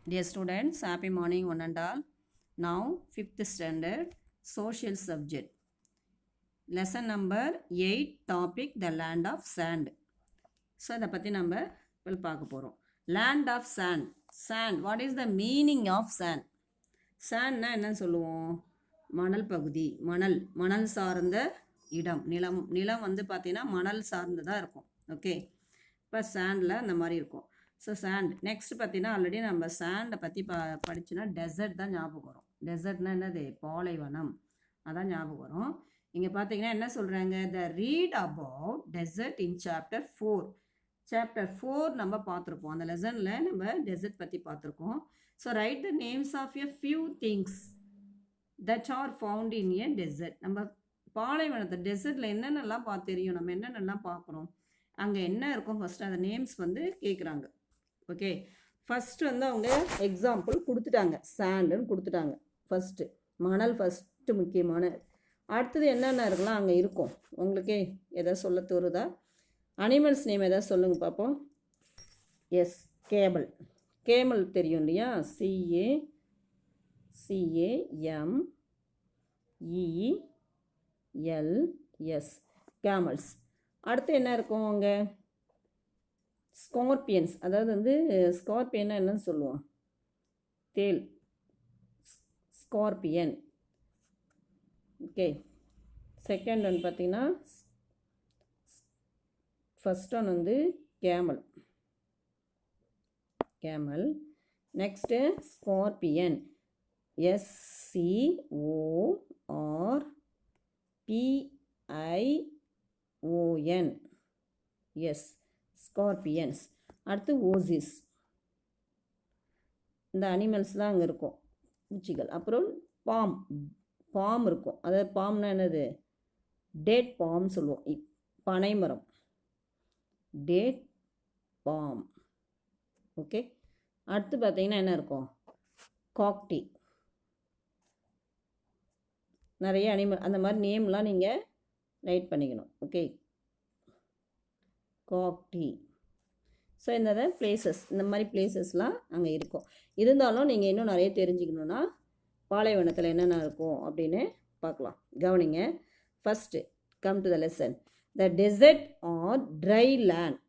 Dear students, happy morning one and all. Now 5th standard social subject. Lesson number 8 topic the land of sand. So இதை பற்றி நம்ம இப்போ பார்க்க போகிறோம். Land of sand. Sand. What is the meaning of sand? Sandனா என்ன சொல்லுவோம்? மணல் பகுதி. மணல் சார்ந்த இடம். நிலம் வந்து பார்த்தீங்கன்னா மணல் சார்ந்ததாக இருக்கும். ஓகே, இப்போ சாண்டில் அந்த மாதிரி இருக்கும். ஸோ சாண்ட் நெக்ஸ்ட் பார்த்தீங்கன்னா ஆல்ரெடி நம்ம சாண்டை பற்றி படிச்சுன்னா டெசர்ட் தான் ஞாபகம் வரும். டெசர்ட்னா என்னது? பாலைவனம், அதான் ஞாபகம் வரும். இங்கே பார்த்தீங்கன்னா என்ன சொல்கிறாங்க? The read about desert in chapter 4. Chapter 4 நம்ம பார்த்துருப்போம். அந்த லெசனில் நம்ம டெசர்ட் பற்றி பார்த்துருக்கோம். So write the names of a few things that are found in a desert. நம்ம பாலைவனத்தை டெசர்ட்டில் என்னென்னலாம் தெரியும், நம்ம என்னென்னலாம் பார்க்குறோம், அங்கே என்ன இருக்கும், ஃபஸ்ட்டு அந்த நேம்ஸ் வந்து கேட்குறாங்க. ஓகே, ஃபஸ்ட்டு வந்து அவங்க எக்ஸாம்பிள் கொடுத்துட்டாங்க, சாண்டுன்னு கொடுத்துட்டாங்க. ஃபஸ்ட்டு மணல் ஃபஸ்ட்டு முக்கியமான. அடுத்தது என்னென்ன இருக்கலாம் அங்கே இருக்கும். உங்களுக்கே எதாவது சொல்ல தோறுதா? அனிமல்ஸ் நேம் எதாவது சொல்லுங்கள் பார்ப்போம். S, camel. கேமல் தெரியும் இல்லையா? CAMELS, camels. அடுத்து என்ன இருக்கும் அங்கே? ஸ்கார்பியன்ஸ். அதாவது வந்து ஸ்கார்பியன்னா என்னன்னு சொல்லுவோம்? தேல், ஸ்கார்பியன். ஓகே, செகண்ட் ஒன் பார்த்தீங்கன்னா ஃபஸ்ட் ஒன் வந்து camel. Next scorpion. SCORPION. S, scorpions. அடுத்து ஓசிஸ். இந்த அனிமல்ஸ்லாம் அங்கே இருக்கும், பூச்சிகள். அப்புறம் பாம் இருக்கும். அதாவது பாம்னா என்னது? டேட் பாம் சொல்லுவோம். பனைமரம், டேட் பாம். ஓகே, அடுத்து பார்த்தீங்கன்னா என்ன இருக்கும்? காக்டி. நிறைய அனிமல் அந்த மாதிரி நேம்லாம் நீங்கள் ரைட் பண்ணிக்கணும். ஓகே, காக்டி. ஸோ இந்த பிளேசஸ், இந்த மாதிரி பிளேசஸ்லாம் அங்கே இருக்கும். இருந்தாலும் நீங்கள் இன்னும் நிறைய தெரிஞ்சுக்கணுன்னா பாலைவனத்தில் என்னென்ன இருக்கும் அப்படின்னு பார்க்கலாம். கவனிங்க. First come to the lesson. The desert are dry land.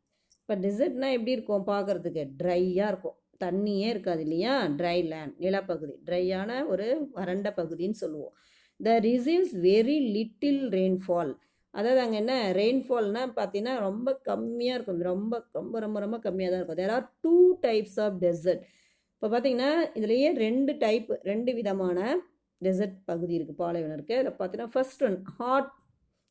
இப்போ டெசர்ட்னால் எப்படி இருக்கும் பார்க்குறதுக்கு? ட்ரையாக இருக்கும், தண்ணியே இருக்காது இல்லையா? ட்ரை லேண்ட், நிலப்பகுதி, ட்ரையான ஒரு வறண்ட பகுதின்னு சொல்லுவோம். த ரிசீவ்ஸ் வெரி லிட்டில் ரெயின்ஃபால். அதாவது அங்கே என்ன ரெயின்ஃபால்னால் பார்த்தீங்கன்னா ரொம்ப கம்மியாக இருக்கும். ரொம்ப ரொம்ப ரொம்ப ரொம்ப கம்மியாக தான் இருக்கும். There are 2 types of desert. இப்போ பார்த்தீங்கன்னா இதுலேயே 2 விதமான டெசர்ட் பகுதி இருக்குது, பாலைவனம் இருக்குது. அதில் பார்த்தீங்கன்னா first one hot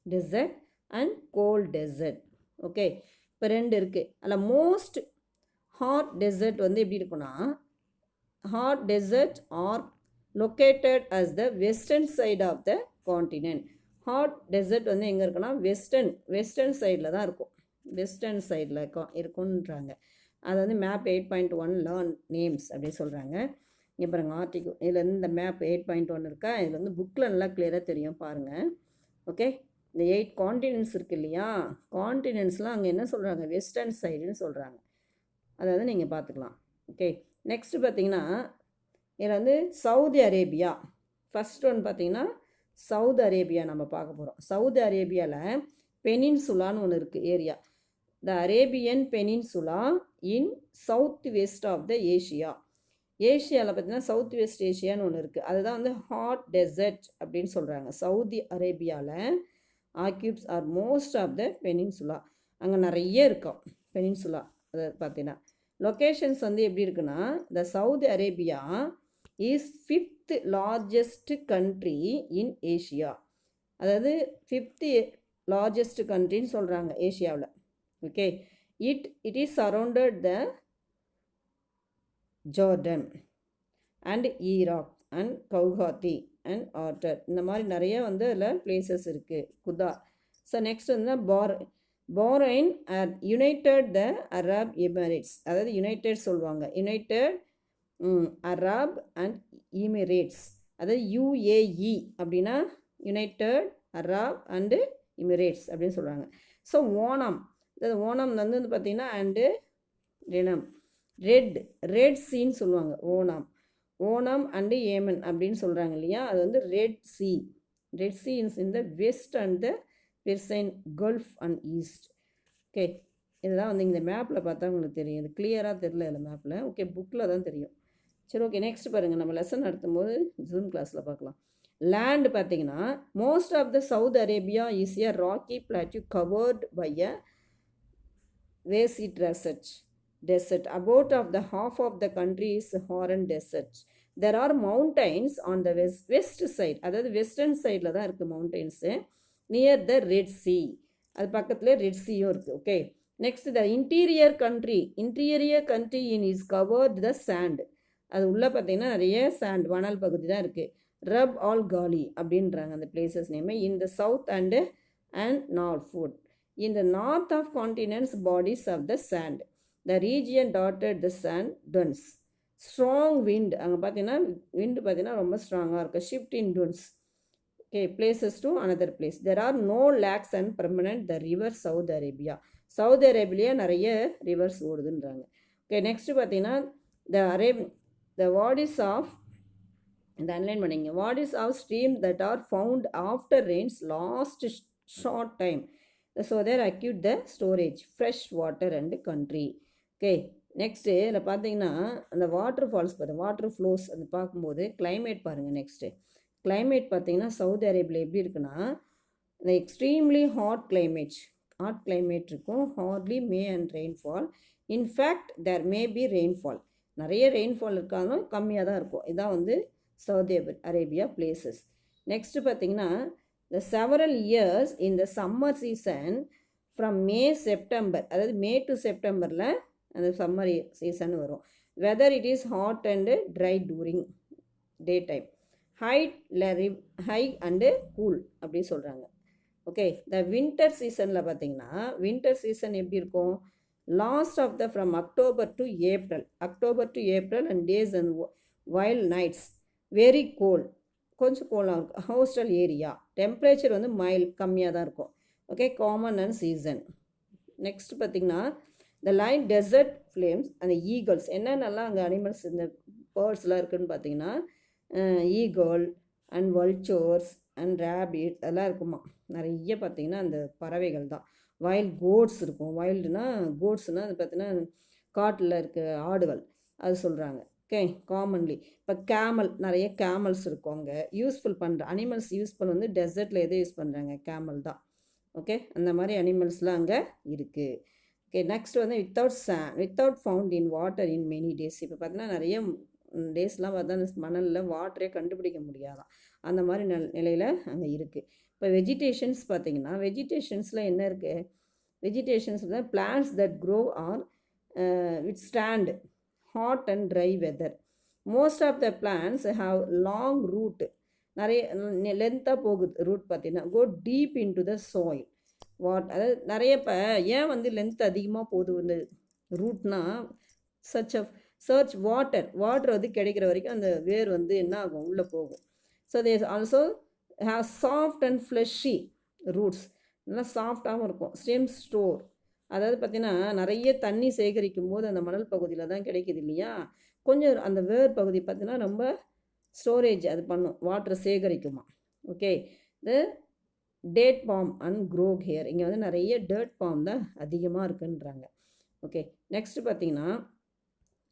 desert and cold desert. Okay, இப்போ 2 இருக்குது. அதில் மோஸ்ட் ஹாட் டெசர்ட் வந்து எப்படி இருக்குன்னா, hot desert are located as the western side of the continent. Hot desert வந்து எங்கே இருக்குன்னா வெஸ்டர்ன் சைடில் தான் இருக்கும். வெஸ்டர்ன் சைடில் இருக்குன்றாங்க. அது வந்து மேப் 8.1 லேர்ன் நேம்ஸ் அப்படின்னு சொல்கிறாங்க. இங்கே பாருங்கள் ஆர்டிகல். இதில் இந்த மேப் 8.1 இருக்கா? இதில் வந்து புக்கில் நல்லா கிளியராக தெரியும் பாருங்கள். ஓகே, இந்த 8 காண்டினென்ட்ஸ் இருக்குது இல்லையா? காண்டினென்ட்ஸ்லாம் அங்கே என்ன சொல்கிறாங்க? வெஸ்டர்ன் சைடுன்னு சொல்கிறாங்க. அதாவது நீங்கள் பார்த்துக்கலாம். ஓகே, நெக்ஸ்ட்டு பார்த்தீங்கன்னா இதில் வந்து சவுதி அரேபியா. ஃபஸ்ட் ஒன் பார்த்தீங்கன்னா சவுதி அரேபியா நம்ம பார்க்க போகிறோம். சவுதி அரேபியாவில் பெனின்சுலான்னு ஒன்று இருக்குது area. The Arabian peninsula in south west of the Asia. ஏஷியாவில் பார்த்தீங்கன்னா சவுத் வெஸ்ட் ஏஷியான்னு ஒன்று இருக்குது. அதுதான் வந்து ஹாட் டெசர்ட் அப்படின்னு சொல்கிறாங்க. சவுதி அரேபியாவில் occupies are most of the peninsula. அங்கே நிறைய இருக்கும் பெனின்சுலா. அதை பார்த்தீங்கன்னா லொக்கேஷன்ஸ் வந்து எப்படி இருக்குன்னா, the Saudi Arabia is 5th largest country in Asia. அதாவது 5th லார்ஜஸ்ட் கண்ட்ரின்னு சொல்கிறாங்க ஏஷியாவில். Okay, it is surrounded the Jordan and Iraq and Guwahati and order. இந்த மாதிரி நிறைய வந்து அதில் பிளேசஸ் இருக்குது. குதா. ஸோ நெக்ஸ்ட் வந்து பாரைன் யுனைடெட் த அரப் எமிரேட்ஸ். அதாவது யுனைடெட் சொல்லுவாங்க, யுனைடெட் அரப் அண்ட் எமிரேட்ஸ். அதாவது UAE அப்படின்னா யுனைடெட் அரப் அண்டு எமிரேட்ஸ் அப்படின்னு சொல்கிறாங்க. ஸோ ஓணம் வந்து பார்த்திங்கன்னா அண்டு தினம். ரெட் சீன்னு சொல்லுவாங்க. ஓணம் அண்டு ஏமன் அப்படின்னு சொல்கிறாங்க இல்லையா, அது வந்து ரெட் சி இன்ஸ் in the west and the Persian gulf and east. Okay, இதெல்லாம் வந்து இந்த மேப்பில் பார்த்தா உங்களுக்கு தெரியும். இது கிளியராக தெரில இல்லை மேப்பில். ஓகே, புக்கில் தான் தெரியும். சரி, ஓகே, நெக்ஸ்ட் பாருங்கள். நம்ம லெசன் நடத்தும் போது ஜூம் கிளாஸில் பார்க்கலாம். லேண்டு பார்த்தீங்கன்னா most of the south Arabia is a rocky plateau covered by a vast desert. About of the half of the country is Horan Desert. There are mountains on the west side, அதாவது western சைடில் தான் இருக்குது mountains, near the Red Sea. அது பக்கத்தில் red சியும் இருக்குது. Okay, next the interior country in is covered the sand. அது உள்ளே பார்த்தீங்கன்னா நிறைய சாண்ட், வனல் பகுதி தான் இருக்குது. ரப் ஆல் காலி அப்படின்றாங்க அந்த places name. In the south and north food in the north of continents bodies of the sand. The region dotted the sand dunes. Strong wind, அங்கே பார்த்தீங்கன்னா விண்டு பார்த்தீங்கன்னா ரொம்ப ஸ்ட்ராங்காக இருக்குது. Shift in dunes. Okay, places to another place. There are no lakes and permanent the river Saudi Arabia. Saudi Arabia நிறைய reverse ஓடுதுன்றாங்க. Okay, next பார்த்தீங்கன்னா the wadis of இந்த அன்லைன் பண்ணிங்க. wadis of stream that are found after rains last short time. So they acute the storage fresh water and country. Okay, next இதில் பார்த்தீங்கன்னா அந்த water falls பாருங்கள், water flows அந்த பார்க்கும்போது climate பாருங்கள். நெக்ஸ்ட்டு கிளைமேட் பார்த்தீங்கன்னா சவுதி அரேபியா எப்படி இருக்குன்னா இந்த எக்ஸ்ட்ரீம்லி ஹாட் கிளைமேட் இருக்கும். Hardly may and rainfall. In fact there may be rainfall, நிறைய ரெயின்ஃபால் இருக்காலும் கம்மியாக தான் இருக்கும். இதான் வந்து சவுதி அரேபியா பிளேசஸ். நெக்ஸ்ட்டு பார்த்தீங்கன்னா the several years in the summer season from May September, அதாவது மே டு செப்டம்பரில் அந்த சம்மர் சீசன் வரும். Weather it is hot and dry during day time, high and cool அப்படி சொல்கிறாங்க. ஓகே, த வின்டர் சீசனில் பார்த்தீங்கன்னா winter season எப்படி இருக்கும்? Last of the from October to April and days and wild nights very cold, கொஞ்சம் கோலாக இருக்கும். ஹோஸ்டல் ஏரியா டெம்பரேச்சர் வந்து கம்மியாக தான் இருக்கும். Okay, common and season. Next பார்த்திங்கன்னா த லைன் டெசர்ட் ஃப்ளேம்ஸ் அந்த ஈகல்ஸ், என்னென்னலாம் அங்கே அனிமல்ஸ் இந்த பேர்ட்ஸ்லாம் இருக்குதுன்னு பார்த்தீங்கன்னா ஈகல் அண்ட் வல்ச்சோர்ஸ் அண்ட் ரேபிட் அதெல்லாம் இருக்குமா நிறைய. பார்த்திங்கன்னா அந்த பறவைகள் தான். வைல்ட் கோட்ஸ் இருக்கும். கோட்ஸ்னால் அது பார்த்திங்கன்னா காட்டில் இருக்க ஆடுகள் அது சொல்கிறாங்க. ஓகே, காமன்லி இப்போ நிறைய கேமல்ஸ் இருக்கும் அங்கே. யூஸ்ஃபுல் பண்ணுற அனிமல்ஸ் யூஸ்ஃபுல் வந்து டெசர்ட்டில் எதை யூஸ் பண்ணுறாங்க? கேமல் தான். ஓகே, அந்த மாதிரி அனிமல்ஸ்லாம் அங்கே இருக்குது. ஓகே, நெக்ஸ்ட் வந்து without found in water in many days. இப்போ பார்த்தீங்கன்னா நிறைய டேஸ்லாம் பார்த்தா மணலில் வாட்டரே கண்டுபிடிக்க முடியாதான், அந்த மாதிரி நிலையில் அங்கே இருக்குது. இப்போ வெஜிடேஷன்ஸ் பார்த்திங்கன்னா வெஜிடேஷன்ஸில் என்ன இருக்குது? வெஜிடேஷன்ஸில் plants that grow or withstand hot and dry weather. Most of the plants have long root, நிறைய லென்த்தாக போகுது ரூட் பார்த்தீங்கன்னா. go deep into the soil. அதாவது நிறைய இப்போ ஏன் வந்து லென்த் அதிகமாக போகுது இந்த ரூட்னா சர்ச் வாட்டர் வந்து கிடைக்கிற வரைக்கும் அந்த வேர் வந்து என்ன ஆகும்? உள்ளே போகும். So they also have soft and fleshy roots, நல்லா சாஃப்டாகவும் இருக்கும். ஸ்டெம் ஸ்டோர், அதாவது பார்த்திங்கன்னா நிறைய தண்ணி சேகரிக்கும் போது அந்த மணல் பகுதியில் தான் கிடைக்கிது இல்லையா, கொஞ்சம் அந்த வேர் பகுதி பார்த்திங்கன்னா ரொம்ப ஸ்டோரேஜ் அது பண்ணும், வாட்டரை சேகரிக்குமா. Okay, the date palm and grow here, இங்கே வந்து நிறைய டேட் பாம் தான் அதிகமாக இருக்குன்றாங்க. ஓகே, நெக்ஸ்ட்டு பார்த்திங்கன்னா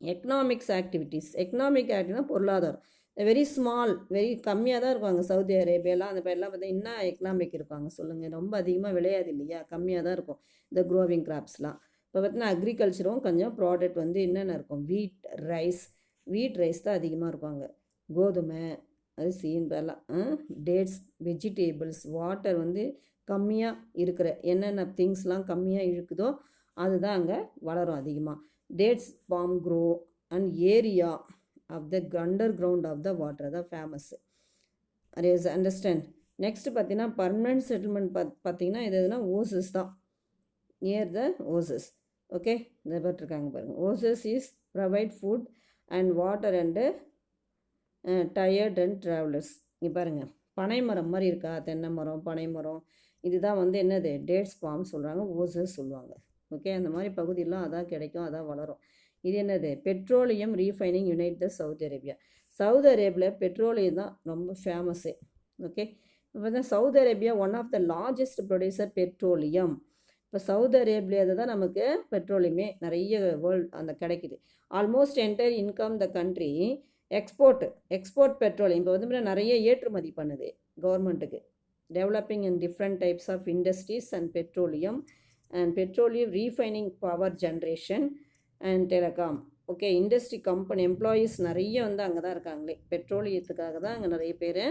எக்கனாமிக் ஆக்டிவிட்டினா பொருளாதாரம். வெரி ஸ்மால், வெரி கம்மியாக தான் இருப்பாங்க சவுதி அரேபியாலாம். அந்த பேர்லாம் பார்த்தா என்ன எக்கனாமிக் இருப்பாங்க சொல்லுங்கள்? ரொம்ப அதிகமாக விளையாது இல்லையா, கம்மியாக தான் இருக்கும் இந்த க்ரோவிங் கிராப்ஸ்லாம். இப்போ பார்த்தீங்கன்னா அக்ரிகல்ச்சரும் கொஞ்சம் ப்ராடக்ட் வந்து என்னென்ன இருக்கும்? வீட் ரைஸ் தான் அதிகமாக இருப்பாங்க. கோதுமை, அரிசி, இதெல்லாம் டேட்ஸ், வெஜிடேபிள்ஸ். வாட்டர் வந்து கம்மியாக இருக்கிற என்னென்ன திங்ஸ்லாம் கம்மியாக இழுக்குதோ அதுதான் அங்கே வளரும் அதிகமாக. Dates palm grow and area of the underground of the water தான் ஃபேமஸ். Areas understand. நெக்ஸ்ட்டு பார்த்தீங்கன்னா பர்மனன்ட் செட்டில்மெண்ட் பார்த்தீங்கன்னா இது எதுனா ஓசஸ் தான், நியர் த ஓசஸ். ஓகே, இந்த பட்டிருக்காங்க பாருங்கள். Oases is provide food and water and tired and travellers. இங்கே பாருங்கள், பனை மரம் மாதிரி இருக்கா, தென்னை மரம், பனை மரம், இதுதான் வந்து என்னது? டேட்ஸ் பாம் சொல்கிறாங்க, ஓசஸ் சொல்லுவாங்க. ஓகே, அந்த மாதிரி பகுதியெலாம் அதான் கிடைக்கும், அதான் வளரும். இது என்னது? Petroleum refining unit the Saudi Arabia. Saudi அரேபியாவில் பெட்ரோலியம் தான் ரொம்ப ஃபேமஸ்ஸே. ஓகே, இப்போ தான் Saudi Arabia one of the largest producer petroleum. இப்போ சவுதி அரேபியாவில் தான் நமக்கு பெட்ரோலியமே நிறைய வேர்ல்டு அந்த கிடைக்குது. Almost entire income the country export petroleum. இப்போ வந்து நிறைய ஏற்றுமதி பண்ணுது கவர்மெண்ட்டுக்கு. Developing in different types of industries and petroleum refining power generation and telecom. Okay, industry company employees நிறைய வந்து அங்கே தான் இருக்காங்களே. பெட்ரோலியத்துக்காக தான் அங்கே நிறைய பேர்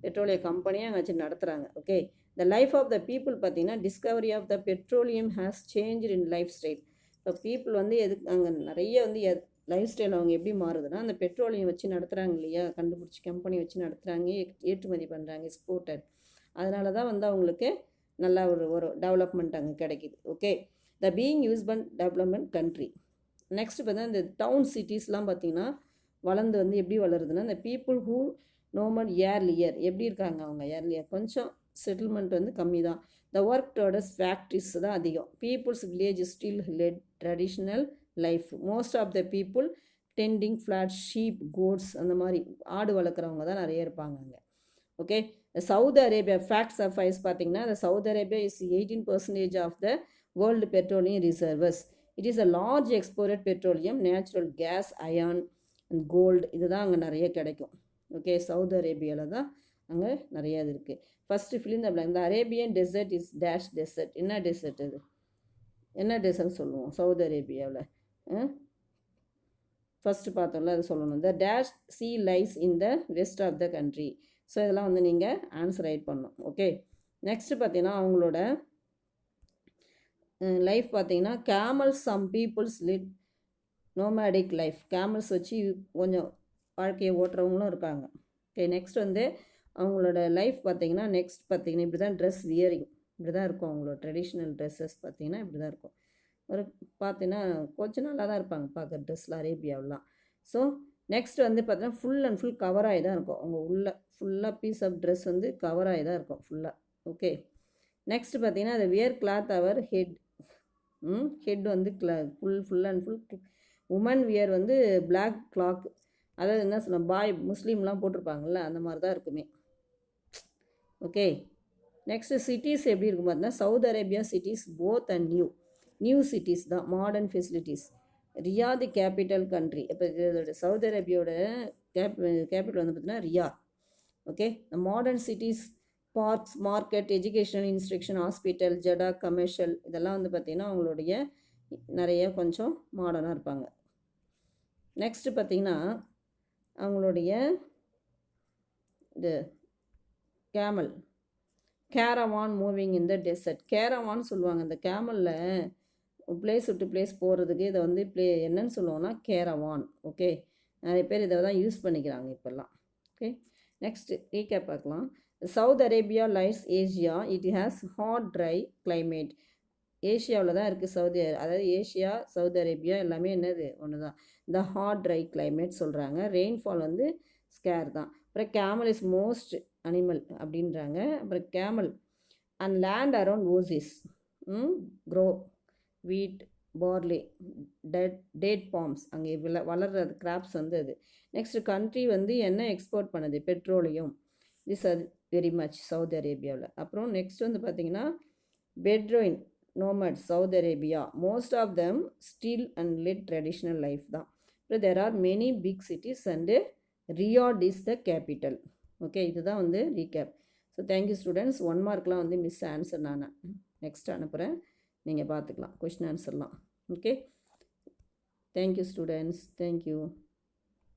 பெட்ரோலிய கம்பெனியை அங்கே வச்சு நடத்துகிறாங்க. Okay, the life of the people பார்த்திங்கன்னா discovery of the petroleum has change in life style. இப்போ பீப்புள் வந்து அங்கே நிறைய வந்து லைஃப் ஸ்டைல் அவங்க எப்படி மாறுதுன்னா, அந்த பெட்ரோலியம் வச்சு நடத்துகிறாங்க இல்லையா, கண்டுபிடிச்சி கம்பெனி வச்சு நடத்துகிறாங்க, ஏற்றுமதி பண்ணுறாங்க, எக்ஸ்போர்ட்டர். அதனால தான் வந்து அவங்களுக்கு நல்லா ஒரு டெவலப்மெண்ட் அங்கே கிடைக்கிது. Okay, the being use bun development country. Next பார்த்தா இந்த டவுன் சிட்டிஸ்லாம் பார்த்திங்கன்னா வளர்ந்து வந்து எப்படி வளருதுன்னா, இந்த பீப்புள் ஹூ நோமட் இயர் எப்படி இருக்காங்க அவங்க இயர்லியர் கொஞ்சம் செட்டில்மெண்ட் வந்து கம்மி தான். த ஒர்க் டுவர்ட்ஸ் ஃபேக்ட்ரிஸ் தான் அதிகம். Peoples village still let traditional life. Most of the people tending flat sheep goats அந்த மாதிரி ஆடு வளர்க்குறவங்க தான் நிறைய இருப்பாங்க அங்கே. Okay, Saudi Arabia facts of five பார்த்திங்கன்னா, the Saudi Arabia is 18% of the world petroleum reserves. It is a large exported petroleum, natural gas, iron and gold. இதுதான் அங்கே நிறைய கிடைக்கும். ஓகே, சவுதி அரேபியாவில் தான் அங்கே நிறைய இது இருக்குது. ஃபஸ்ட்டு ஃபிலிம் இந்த Arabian desert is dash desert. என்ன டெசர்ட் இது? என்ன டெசர்ட் சொல்லுவோம் சவுதி அரேபியாவில்? ஃபஸ்ட்டு பார்த்தோம்ல, அது சொல்லணும். The dash sea lies in the west of the country. So இதெல்லாம் வந்து நீங்கள் ஆன்சர் ரைட் பண்ணணும். ஓகே, நெக்ஸ்ட்டு பார்த்தீங்கன்னா அவங்களோட லைஃப் பார்த்தீங்கன்னா camels some peoples lead nomadic life. Camels வச்சு கொஞ்சம் வாழ்க்கையை ஓட்டுறவங்களும் இருக்காங்க. ஓகே, நெக்ஸ்ட் வந்து அவங்களோட லைஃப் பார்த்தீங்கன்னா இப்படி தான் ட்ரெஸ் வியரிங் இப்படி தான் இருக்கும். அவங்களோட ட்ரெடிஷ்னல் ட்ரெஸ்ஸஸ் பார்த்தீங்கன்னா இப்படி தான் இருக்கும். பார்த்தீங்கன்னா கொஞ்சம் நல்லா தான் இருப்பாங்க பார்க்க ட்ரெஸ்ஸில் அரேபியாவெலாம். ஸோ நெக்ஸ்ட் வந்து பார்த்தீங்கன்னா ஃபுல் அண்ட் ஃபுல் கவர் ஆகி தான் இருக்கும். அவங்க ஃபுல்லாக பீஸ் ஆஃப் ட்ரெஸ் வந்து கவர் ஆகி தான் இருக்கும் ஃபுல்லாக. ஓகே, நெக்ஸ்ட் பார்த்தீங்கன்னா அது வியர் கிளாத் அவர் ஹெட் வந்து full and full. Woman wear வந்து பிளாக் கிளாக். அதாவது என்ன சொல்ல முஸ்லீம்லாம் போட்டிருப்பாங்கள்ல அந்த மாதிரி தான் இருக்குமே. ஓகே, நெக்ஸ்ட்டு சிட்டிஸ் எப்படி இருக்கும் பார்த்தீங்கன்னா, Saudi Arabia cities both and new cities தான், modern facilities. Riyadh capital country. இப்போ இதோட சவுதி அரேபியாவோட கேபிட்டல் வந்து பார்த்தீங்கன்னா Riyadh. Okay, modern cities, parks, market, educational instruction, hospital, Jeddah, commercial, இதெல்லாம் வந்து பார்த்திங்கன்னா அவங்களுடைய நிறைய கொஞ்சம் மாடர்னாக இருப்பாங்க. நெக்ஸ்ட்டு பார்த்திங்கன்னா அவங்களுடைய இது Caravan moving in the dessert. Caravan சொல்லுவாங்க. இந்த கேமலில் பிளேஸ் விட்டு பிளேஸ் போகிறதுக்கு இதை வந்து என்னன்னு சொல்லுவோம்னா கேரவான். ஓகே, நிறைய பேர் இதை தான் யூஸ் பண்ணிக்கிறாங்க இப்போல்லாம். ஓகே, நெக்ஸ்ட் ரீகேப் பார்க்கலாம். South Arabia lies Asia. It has hot dry climate. ஏஷியாவில் தான் இருக்குது அதாவது ஏஷியா சவுதி அரேபியா எல்லாமே என்னது ஒன்று தான். இந்த ஹாட் ட்ரை கிளைமேட் சொல்கிறாங்க. ரெயின்ஃபால் வந்து ஸ்கேர் தான். அப்புறம் கேமல் இஸ் மோஸ்ட் அனிமல் அப்படின்றாங்க. அப்புறம் camel and land around oasis grow wheat, barley, date palms. அங்கே வளர்கிற கிராப்ஸ் வந்து அது. நெக்ஸ்ட்டு கண்ட்ரி வந்து என்ன எக்ஸ்போர்ட் பண்ணுது? Petroleum. This are very much Saudi அரேபியாவில். அப்புறம் நெக்ஸ்ட் வந்து பார்த்திங்கன்னா Bedouin nomad Saudi Arabia. Most of them still and lead traditional life தான். அப்புறம் there are many big cities and Riyadh is the capital. Okay, இதுதான் வந்து recap. So thank you students. 1 மார்க்லாம் வந்து மிஸ் ஆன்சர் நான் நெக்ஸ்ட் அனுப்புகிறேன், நீங்கள் பார்த்துக்கலாம் கொஷின் ஆன்சர்லாம். Okay, thank you students, thank you.